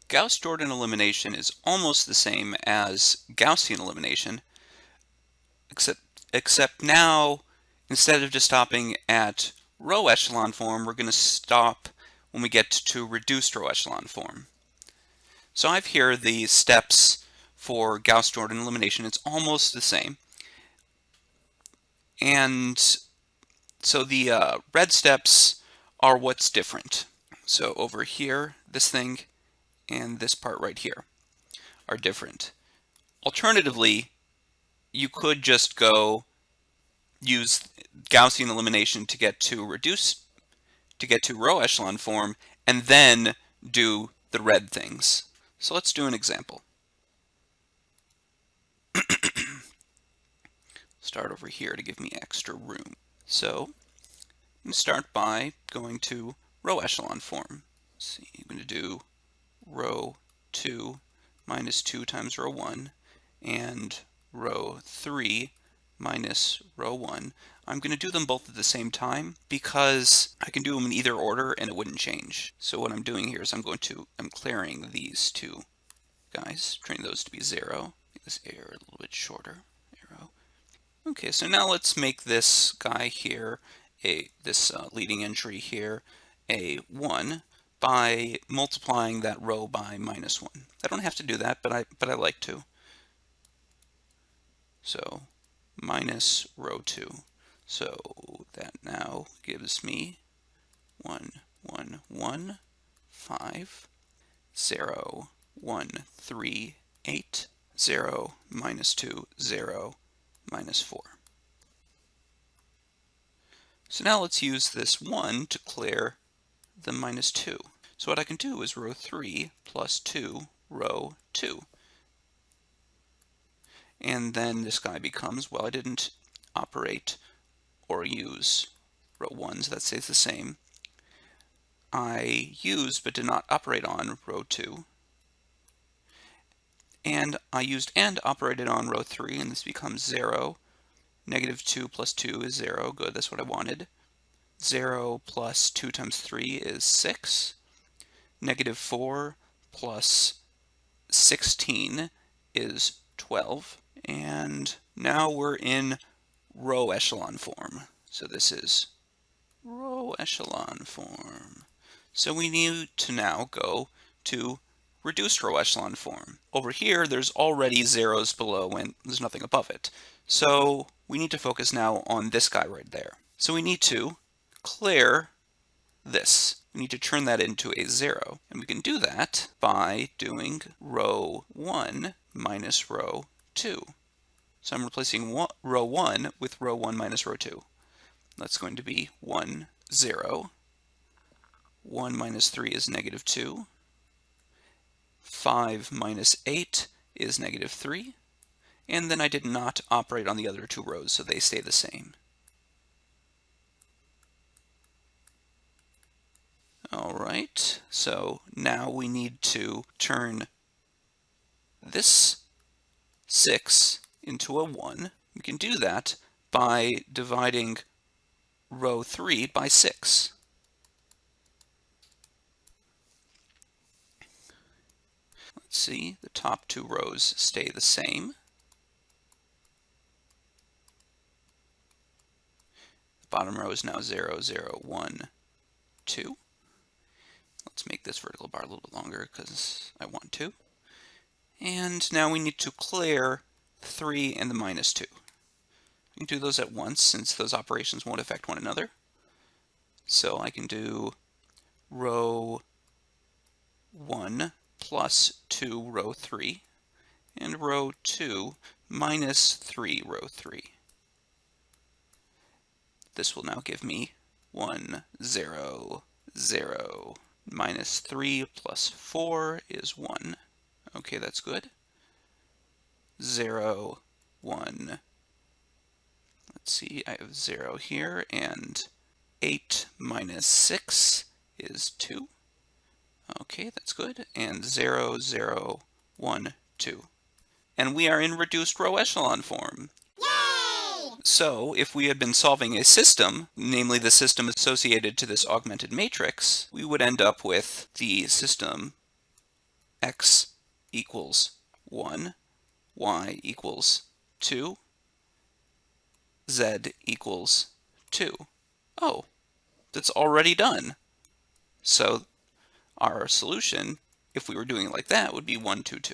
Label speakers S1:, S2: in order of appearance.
S1: Gauss-Jordan elimination is almost the same as Gaussian elimination, except now, instead of just stopping at row echelon form, we're going to stop when we get to reduced row echelon form. So I've here the steps for Gauss-Jordan elimination. It's almost the same. And so the red steps are what's different. So over here, this thing and this part right here are different. Alternatively, you could just go use Gaussian elimination to get to row echelon form, and then do the red things. So let's do an example. Start over here to give me extra room. So I'm going to start by going to row echelon form. Let's see, I'm going to do row 2 minus 2 times row 1 and row 3 minus row 1. I'm going to do them both at the same time because I can do them in either order and it wouldn't change. So what I'm doing here is I'm clearing these two guys, trying those to be 0. Make this arrow a little bit shorter. Arrow. Okay, so now let's make this guy here, this leading entry here, a 1 by multiplying that row by minus 1. I don't have to do that, but I like to. So minus row 2. So that now gives me 1, 1, 1, 5, 0, 1, 3, 8, 0, minus 2, 0, minus 4. So now let's use this 1 to clear the minus 2. So what I can do is row 3 plus 2, row 2. And then this guy becomes, well, I didn't operate or use row 1, so that stays the same. I used but did not operate on row 2. And I used and operated on row 3, and this becomes 0. Negative 2 plus 2 is 0. Good, that's what I wanted. 0 plus 2 times 3 is 6. Negative 4 plus 16 is 12. And now we're in row echelon form. So this is row echelon form. So we need to now go to reduced row echelon form. Over here, there's already zeros below and there's nothing above it. So we need to focus now on this guy right there. So we need to clear this. We need to turn that into a 0. And we can do that by doing row 1 minus row 2. So I'm replacing row 1 with row 1 minus row 2. That's going to be 1, 0. 1 minus 3 is negative 2. 5 minus 8 is negative 3. And then I did not operate on the other two rows, so they stay the same. All right, so now we need to turn this 6 into a 1. We can do that by dividing row 3 by 6. Let's see, the top two rows stay the same. The bottom row is now 0, 0, 1, 2. Let's make this vertical bar a little bit longer because I want to. And now we need to clear 3 and the minus 2. We can do those at once since those operations won't affect one another. So I can do row 1 plus 2 row 3 and row 2 minus 3 row 3. This will now give me 1, 0, 0. Minus 3 plus 4 is 1. Okay, that's good. 0, 1. Let's see, I have 0 here, and 8 minus 6 is 2. Okay, that's good. And 0, 0, 1, 2. And we are in reduced row echelon form. Yay! So if we had been solving a system, namely the system associated to this augmented matrix, we would end up with the system x equals 1, y equals 2, z equals 2. Oh, that's already done. So our solution, if we were doing it like that, would be 1, 2, 2.